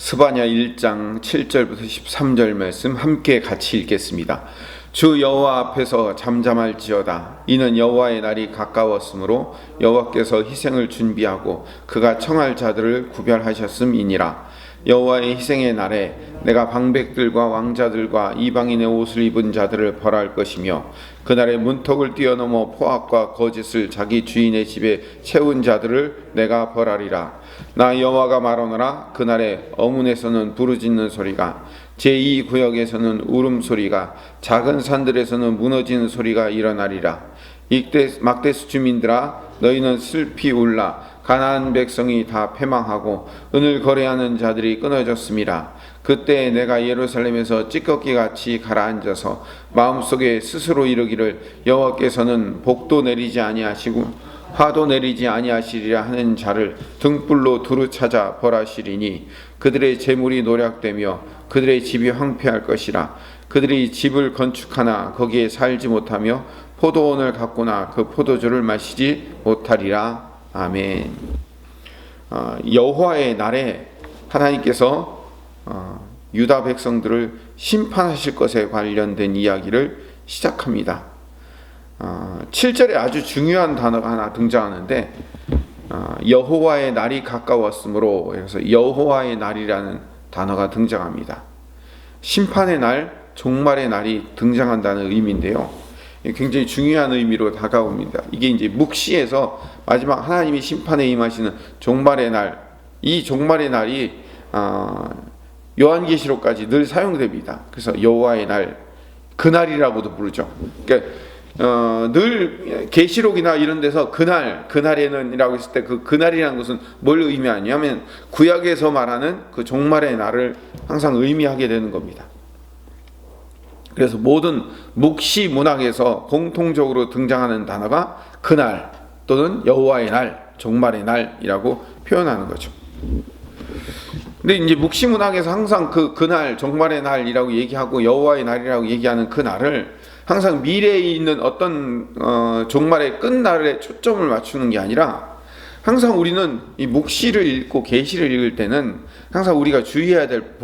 스바냐 1장 7절부터 13절 말씀 함께 같이 읽겠습니다. 주 여호와 앞에서 잠잠할지어다. 이는 여호와의 날이 가까웠으므로 여호와께서 희생을 준비하고 그가 청할 자들을 구별하셨음이니라. 여호와의 희생의 날에 내가 방백들과 왕자들과 이방인의 옷을 입은 자들을 벌할 것이며 그날에 문턱을 뛰어넘어 포악과 거짓을 자기 주인의 집에 채운 자들을 내가 벌하리라. 나 여호와가 말하노라. 그날에 어문에서는 부르짖는 소리가, 제2구역에서는 울음소리가, 작은 산들에서는 무너지는 소리가 일어나리라. 막대수 주민들아, 너희는 슬피 울라. 가나안 백성이 다 패망하고 은을 거래하는 자들이 끊어졌음이라. 그때 내가 예루살렘에서 찌꺼기같이 가라앉아서 마음속에 스스로 이르기를 여호와께서는 복도 내리지 아니하시고 화도 내리지 아니하시리라 하는 자를 등불로 두루 찾아 벌하시리니 그들의 재물이 노략되며 그들의 집이 황폐할 것이라. 그들이 집을 건축하나 거기에 살지 못하며 포도원을 갖고나 그 포도주를 마시지 못하리라. 아멘. 여호와의 날에 하나님께서 유다 백성들을 심판하실 것에 관련된 이야기를 시작합니다. 7절에 아주 중요한 단어가 하나 등장하는데 여호와의 날이 가까웠으므로 해서 여호와의 날이라는 단어가 등장합니다. 심판의 날, 종말의 날이 등장한다는 의미인데요. 굉장히 중요한 의미로 다가옵니다. 이게 이제 묵시에서 마지막 하나님이 심판에 임하시는 종말의 날, 이 종말의 날이 요한계시록까지 늘 사용됩니다. 그래서 여호와의 날, 그날이라고도 부르죠. 그러니까 늘 계시록이나 이런 데서 그날에는이라고 했을 때 그 그날이라는 것은 뭘 의미하냐면 구약에서 말하는 그 종말의 날을 항상 의미하게 되는 겁니다. 그래서 모든 묵시 문학에서 공통적으로 등장하는 단어가 그날 또는 여호와의 날, 종말의 날이라고 표현하는 거죠. 근데 이제 묵시 문학에서 항상 그날, 종말의 날이라고 얘기하고 여호와의 날이라고 얘기하는 그 날을 항상 미래에 있는 어떤 종말의 끝날에 초점을 맞추는 게 아니라 항상 우리는 이 묵시를 읽고 계시를 읽을 때는 항상 우리가 주의해야 될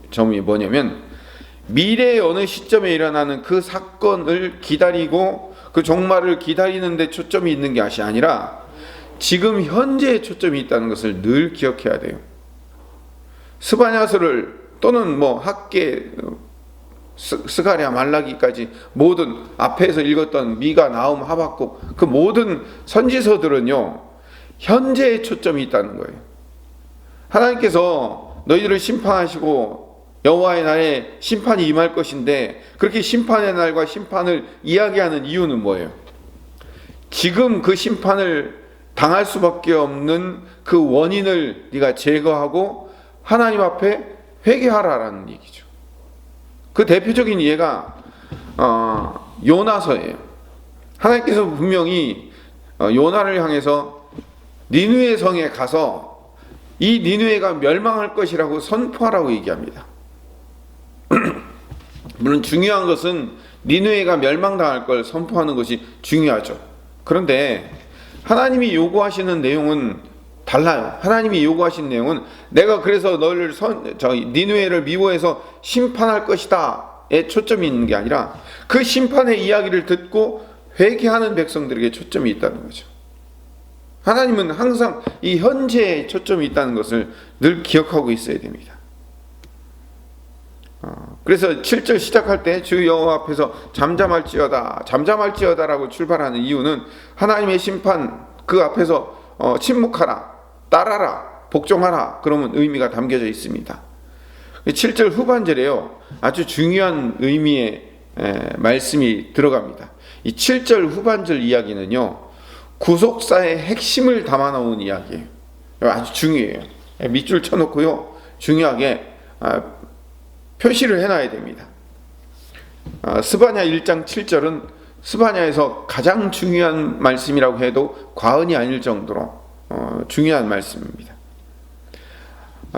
점이 뭐냐면 미래의 어느 시점에 일어나는 그 사건을 기다리고 그 종말을 기다리는 데 초점이 있는 것이 아니라 지금 현재에 초점이 있다는 것을 늘 기억해야 돼요. 스바냐서를 또는 학계, 스가랴, 말라기까지 모든 앞에서 읽었던 미가, 나훔, 하박국 그 모든 선지서들은요 현재에 초점이 있다는 거예요. 하나님께서 너희들을 심판하시고 여호와의 날에 심판이 임할 것인데 그렇게 심판의 날과 심판을 이야기하는 이유는 뭐예요? 지금 그 심판을 당할 수밖에 없는 그 원인을 네가 제거하고 하나님 앞에 회개하라라는 얘기죠. 그 대표적인 예가 요나서예요. 하나님께서 분명히 요나를 향해서 니느웨 성에 가서 이 니느웨가 멸망할 것이라고 선포하라고 얘기합니다. 물론 중요한 것은 니느웨가 멸망당할 걸 선포하는 것이 중요하죠. 그런데 하나님이 요구하시는 내용은 달라요. 하나님이 요구하신 내용은 내가 그래서 너를 니느웨를 미워해서 심판할 것이다에 초점이 있는 게 아니라 그 심판의 이야기를 듣고 회개하는 백성들에게 초점이 있다는 거죠. 하나님은 항상 이 현재에 초점이 있다는 것을 늘 기억하고 있어야 됩니다. 그래서 7절 시작할 때 주 여호와 앞에서 잠잠할지어다라고 출발하는 이유는 하나님의 심판 그 앞에서 침묵하라, 따라라, 복종하라 그러면 의미가 담겨져 있습니다. 7절 후반절에요 아주 중요한 의미의 말씀이 들어갑니다. 이 7절 후반절 이야기는요 구속사의 핵심을 담아놓은 이야기예요. 아주 중요해요. 밑줄 쳐놓고요 중요하게 표시를 해놔야 됩니다. 스바냐 1장 7절은 스바냐에서 가장 중요한 말씀이라고 해도 과언이 아닐 정도로 중요한 말씀입니다.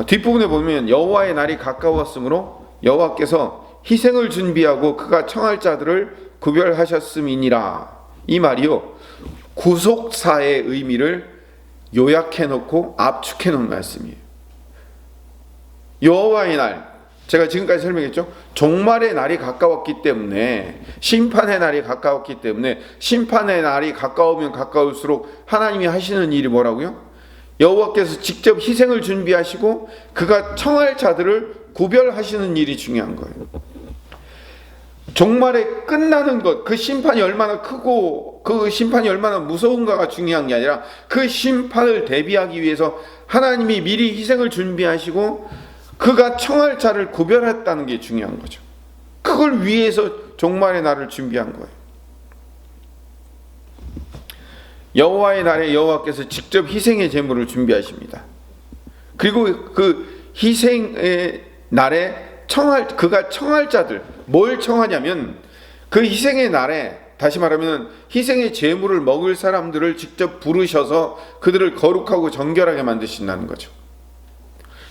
뒷부분에 보면 여호와의 날이 가까웠으므로 여호와께서 희생을 준비하고 그가 청할 자들을 구별하셨음이니라. 이 말이요 구속사의 의미를 요약해놓고 압축해놓은 말씀이에요. 여호와의 날, 제가 지금까지 설명했죠. 종말의 날이 가까웠기 때문에, 심판의 날이 가까웠기 때문에, 심판의 날이 가까우면 가까울수록 하나님이 하시는 일이 뭐라고요? 여호와께서 직접 희생을 준비하시고 그가 청할 자들을 구별하시는 일이 중요한 거예요. 종말에 끝나는 것, 그 심판이 얼마나 크고 그 심판이 얼마나 무서운가가 중요한 게 아니라 그 심판을 대비하기 위해서 하나님이 미리 희생을 준비하시고 그가 청할 자를 구별했다는 게 중요한 거죠. 그걸 위해서 종말의 날을 준비한 거예요. 여호와의 날에 여호와께서 직접 희생의 제물을 준비하십니다. 그리고 그 희생의 날에 그가 청할 자들, 뭘 청하냐면 그 희생의 날에, 다시 말하면 희생의 제물을 먹을 사람들을 직접 부르셔서 그들을 거룩하고 정결하게 만드신다는 거죠.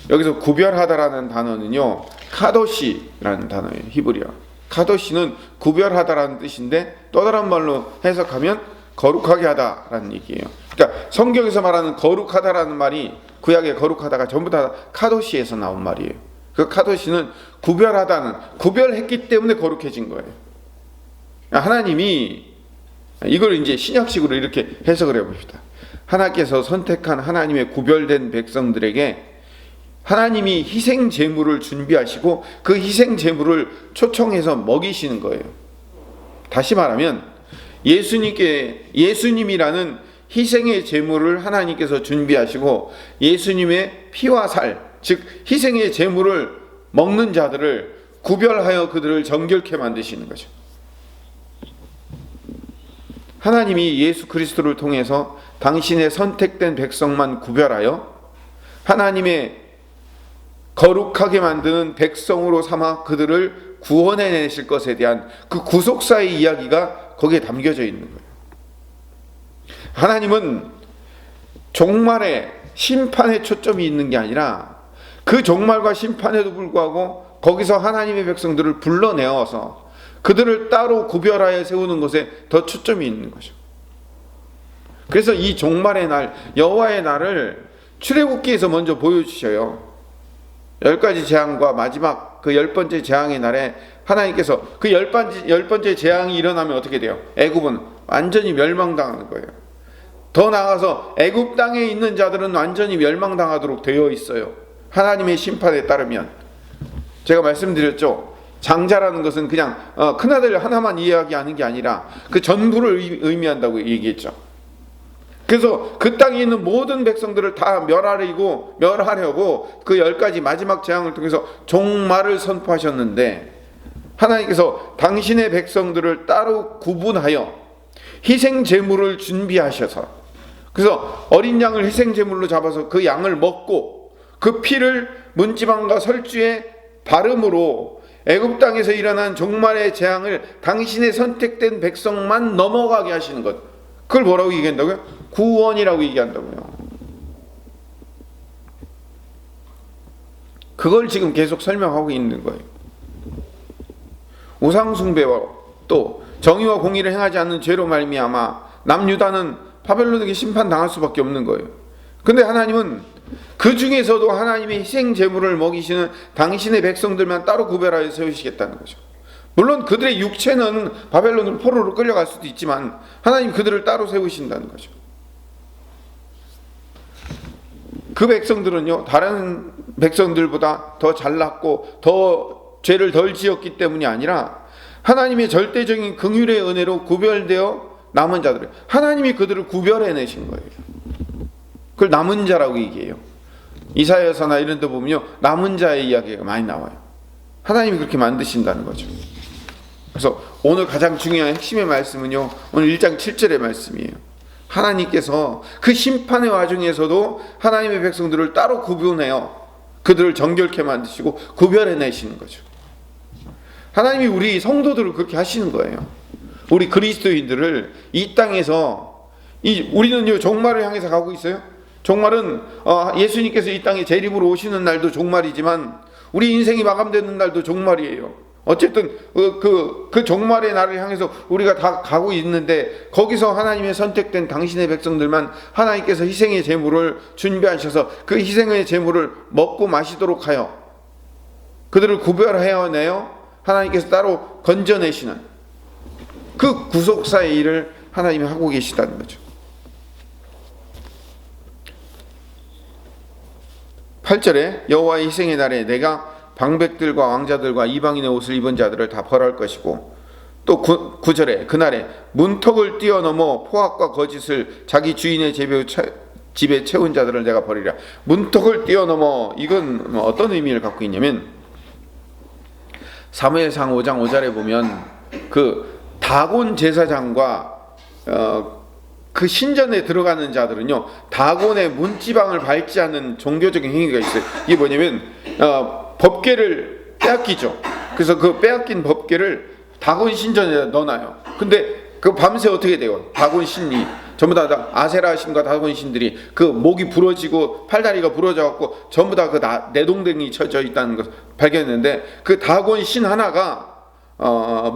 여기서 구별하다라는 단어는요, 카도시라는 단어예요. 히브리어. 카도시는 구별하다라는 뜻인데 또 다른 말로 해석하면 거룩하게 하다라는 얘기예요. 그러니까 성경에서 말하는 거룩하다라는 말이, 구약의 거룩하다가 전부 다 카도시에서 나온 말이에요. 그 카도시는 구별하다는, 구별했기 때문에 거룩해진 거예요. 하나님이 이걸 이제 신약식으로 이렇게 해석을 해봅시다. 하나님께서 선택한 하나님의 구별된 백성들에게 하나님이 희생 제물을 준비하시고 그 희생 제물을 초청해서 먹이시는 거예요. 다시 말하면 예수님이라는 희생의 제물을 하나님께서 준비하시고 예수님의 피와 살, 즉 희생의 제물을 먹는 자들을 구별하여 그들을 정결케 만드시는 거죠. 하나님이 예수 그리스도를 통해서 당신의 선택된 백성만 구별하여 하나님의 거룩하게 만드는 백성으로 삼아 그들을 구원해내실 것에 대한 그 구속사의 이야기가 거기에 담겨져 있는 거예요. 하나님은 종말에 심판에 초점이 있는 게 아니라 그 종말과 심판에도 불구하고 거기서 하나님의 백성들을 불러내어서 그들을 따로 구별하여 세우는 것에 더 초점이 있는 거죠. 그래서 이 종말의 날, 여호와의 날을 출애굽기에서 먼저 보여주셔요. 10가지 재앙과 마지막 그 10번째 재앙의 날에 하나님께서 그 10번째 재앙이 일어나면 어떻게 돼요? 애굽은 완전히 멸망당하는 거예요. 더 나아가서 애굽 땅에 있는 자들은 완전히 멸망당하도록 되어 있어요. 하나님의 심판에 따르면. 제가 말씀드렸죠. 장자라는 것은 그냥 큰아들 하나만 이야기하는 게 아니라 그 전부를 의미한다고 얘기했죠. 그래서 그 땅에 있는 모든 백성들을 다 멸하려고 그 10가지 마지막 재앙을 통해서 종말을 선포하셨는데 하나님께서 당신의 백성들을 따로 구분하여 희생 제물을 준비하셔서, 그래서 어린 양을 희생 제물로 잡아서 그 양을 먹고 그 피를 문지방과 설주에 바름으로 애굽 땅에서 일어난 종말의 재앙을 당신의 선택된 백성만 넘어가게 하시는 것, 그걸 뭐라고 얘기한다고요? 구원이라고 얘기한다고요. 그걸 지금 계속 설명하고 있는 거예요. 우상숭배와 또 정의와 공의를 행하지 않는 죄로 말미암아 남유다는 바벨론에게 심판당할 수밖에 없는 거예요. 근데 하나님은 그 중에서도 하나님의 희생 제물을 먹이시는 당신의 백성들만 따로 구별하여 세우시겠다는 거죠. 물론 그들의 육체는 바벨론으로 포로로 끌려갈 수도 있지만 하나님 그들을 따로 세우신다는 거죠. 그 백성들은요, 다른 백성들보다 더 잘났고 더 죄를 덜 지었기 때문이 아니라 하나님의 절대적인 긍휼의 은혜로 구별되어 남은 자들, 하나님이 그들을 구별해내신 거예요. 그걸 남은 자라고 얘기해요. 이사야서나 이런 데 보면요, 남은 자의 이야기가 많이 나와요. 하나님이 그렇게 만드신다는 거죠. 그래서 오늘 가장 중요한 핵심의 말씀은요, 오늘 1장 7절의 말씀이에요. 하나님께서 그 심판의 와중에서도 하나님의 백성들을 따로 구분해요. 그들을 정결케 만드시고 구별해내시는 거죠. 하나님이 우리 성도들을 그렇게 하시는 거예요. 우리 그리스도인들을 이 땅에서, 우리는요 종말을 향해서 가고 있어요. 종말은 예수님께서 이 땅에 재림으로 오시는 날도 종말이지만 우리 인생이 마감되는 날도 종말이에요. 어쨌든 그 종말의 날을 향해서 우리가 다 가고 있는데 거기서 하나님의 선택된 당신의 백성들만 하나님께서 희생의 제물을 준비하셔서 그 희생의 제물을 먹고 마시도록 하여 그들을 구별해내어 하나님께서 따로 건져내시는 그 구속사의 일을 하나님이 하고 계시다는 거죠. 8절에 여호와의 희생의 날에 내가 방백들과 왕자들과 이방인의 옷을 입은 자들을 다 벌할 것이고, 또 9절에 그날에 문턱을 뛰어넘어 포악과 거짓을 자기 주인의 집에 채운 자들을 내가 버리라. 문턱을 뛰어넘어, 이건 어떤 의미를 갖고 있냐면, 사무엘상 5장 5절에 보면 그 다곤 제사장과 그 신전에 들어가는 자들은요, 다곤의 문지방을 밟지 않는 종교적인 행위가 있어요. 이게 뭐냐면 법궤를 빼앗기죠. 그래서 그 빼앗긴 법궤를 다곤 신전에 넣어놔요. 근데 그 밤새 어떻게 돼요? 다곤 신이 전부 다 아세라 신과 다곤 신들이 그 목이 부러지고 팔다리가 부러져갖고 전부 다 그 내동댕이 쳐져 있다는 것을 발견했는데, 그 다곤 신 하나가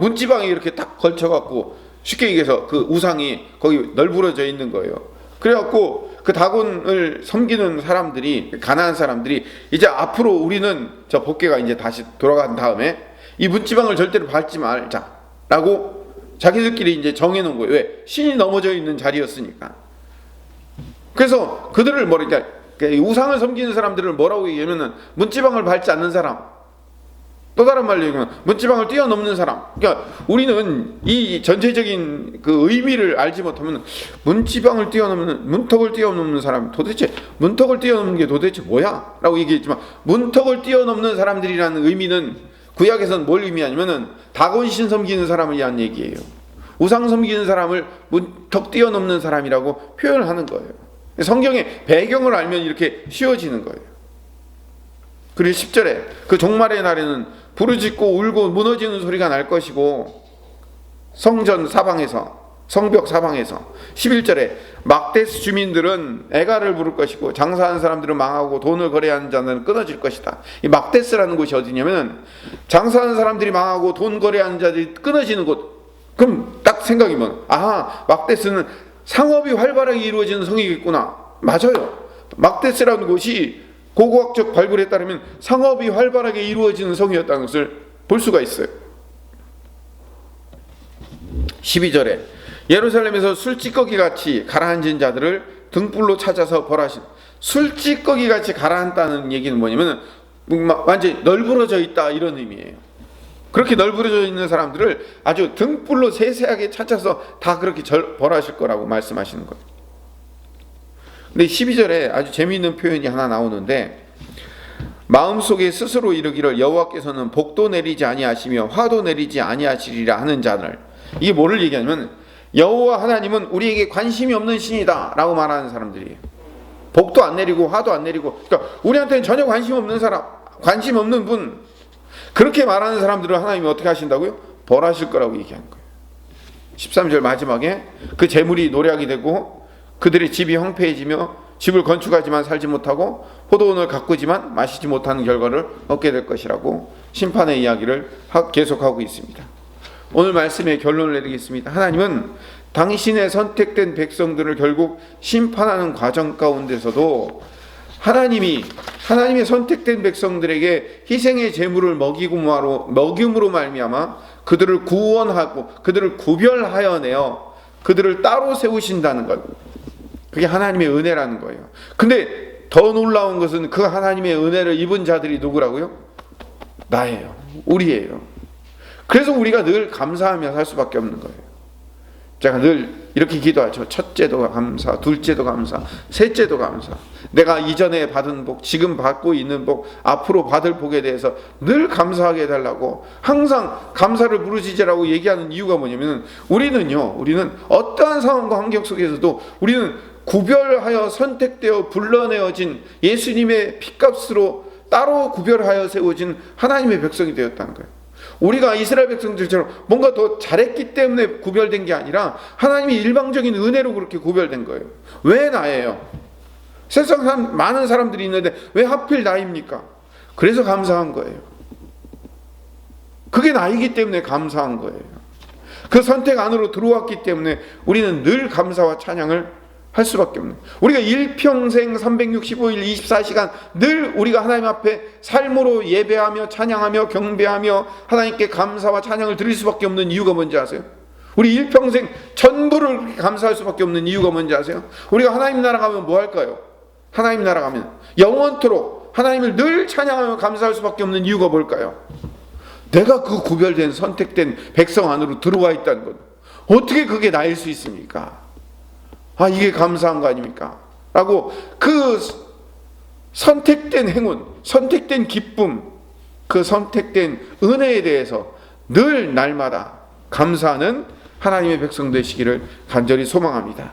문지방에 이렇게 딱 걸쳐갖고, 쉽게 얘기해서 그 우상이 거기 널브러져 있는 거예요. 그래갖고 그 다곤을 섬기는 사람들이, 가나안 사람들이 이제 앞으로 우리는 저 법궤가 이제 다시 돌아간 다음에 이 문지방을 절대로 밟지 말자라고 자기들끼리 이제 정해놓은 거예요. 왜? 신이 넘어져 있는 자리였으니까. 그래서 그들을 뭐랄까, 우상을 섬기는 사람들을 뭐라고 얘기하면은 문지방을 밟지 않는 사람, 또 다른 말로 얘기하면 문지방을 뛰어넘는 사람. 그러니까 우리는 이 전체적인 그 의미를 알지 못하면 문지방을 뛰어넘는, 문턱을 뛰어넘는 사람, 도대체 문턱을 뛰어넘는 게 도대체 뭐야? 라고 얘기했지만, 문턱을 뛰어넘는 사람들이라는 의미는 구약에서는 뭘 의미하냐면은 다곤신 섬기는 사람을 위한 얘기예요. 우상 섬기는 사람을 문턱 뛰어넘는 사람이라고 표현을 하는 거예요. 성경의 배경을 알면 이렇게 쉬워지는 거예요. 그리고 10절에 그 종말의 날에는 부르짖고 울고 무너지는 소리가 날 것이고, 성전 사방에서, 성벽 사방에서. 11절에 막데스 주민들은 애가를 부를 것이고 장사하는 사람들은 망하고 돈을 거래하는 자는 끊어질 것이다. 이 막데스라는 곳이 어디냐면, 장사하는 사람들이 망하고 돈 거래하는 자들이 끊어지는 곳. 그럼 딱 생각이면, 아하, 막데스는 상업이 활발하게 이루어지는 성이겠구나. 맞아요. 막데스라는 곳이 고고학적 발굴에 따르면 상업이 활발하게 이루어지는 성이었다는 것을 볼 수가 있어요. 12절에 예루살렘에서 술찌꺼기같이 가라앉은 자들을 등불로 찾아서 벌하신. 술찌꺼기같이 가라앉다는 얘기는 뭐냐면 완전히 널브러져 있다, 이런 의미예요. 그렇게 널브러져 있는 사람들을 아주 등불로 세세하게 찾아서 다 그렇게 벌하실 거라고 말씀하시는 거예요. 근데 12절에 아주 재미있는 표현이 하나 나오는데, 마음속에 스스로 이르기를 여호와께서는 복도 내리지 아니하시며 화도 내리지 아니하시리라 하는 자들. 이게 뭐를 얘기하냐면, 여호와 하나님은 우리에게 관심이 없는 신이다 라고 말하는 사람들이에요. 복도 안 내리고 화도 안 내리고, 그러니까 우리한테는 전혀 관심 없는 사람, 관심 없는 분, 그렇게 말하는 사람들을 하나님이 어떻게 하신다고요? 벌하실 거라고 얘기하는 거예요. 13절 마지막에 그 재물이 노략이 되고 그들의 집이 황폐해지며 집을 건축하지만 살지 못하고 포도원을 가꾸지만 마시지 못하는 결과를 얻게 될 것이라고 심판의 이야기를 계속하고 있습니다. 오늘 말씀의 결론을 내리겠습니다. 하나님은 당신의 선택된 백성들을 결국 심판하는 과정 가운데서도 하나님의 선택된 백성들에게 희생의 제물을 먹임으로 말미암아 그들을 구원하고 그들을 구별하여 내어 그들을 따로 세우신다는 것. 그게 하나님의 은혜라는 거예요. 근데 더 놀라운 것은 그 하나님의 은혜를 입은 자들이 누구라고요? 나예요. 우리예요. 그래서 우리가 늘 감사하며 살 수밖에 없는 거예요. 제가 늘 이렇게 기도하죠. 첫째도 감사, 둘째도 감사, 셋째도 감사. 내가 이전에 받은 복, 지금 받고 있는 복, 앞으로 받을 복에 대해서 늘 감사하게 해달라고 항상 감사를 부르짖으라고 얘기하는 이유가 뭐냐면, 우리는 어떠한 상황과 환경 속에서도 우리는 구별하여 선택되어 불러내어진 예수님의 피값으로 따로 구별하여 세워진 하나님의 백성이 되었다는 거예요. 우리가 이스라엘 백성들처럼 뭔가 더 잘했기 때문에 구별된 게 아니라 하나님이 일방적인 은혜로 그렇게 구별된 거예요. 왜 나예요? 세상 많은 사람들이 있는데 왜 하필 나입니까? 그래서 감사한 거예요. 그게 나이기 때문에 감사한 거예요. 그 선택 안으로 들어왔기 때문에 우리는 늘 감사와 찬양을 할 수밖에 없는, 우리가 일평생 365일 24시간 늘 우리가 하나님 앞에 삶으로 예배하며 찬양하며 경배하며 하나님께 감사와 찬양을 드릴 수밖에 없는 이유가 뭔지 아세요? 우리 일평생 전부를 감사할 수밖에 없는 이유가 뭔지 아세요? 우리가 하나님 나라 가면 뭐 할까요? 하나님 나라 가면 영원토록 하나님을 늘 찬양하며 감사할 수밖에 없는 이유가 뭘까요? 내가 그 구별된 선택된 백성 안으로 들어와 있다는 것. 어떻게 그게 나일 수 있습니까? 아, 이게 감사한 거 아닙니까? 라고 그 선택된 행운, 선택된 기쁨, 그 선택된 은혜에 대해서 늘 날마다 감사하는 하나님의 백성 되시기를 간절히 소망합니다.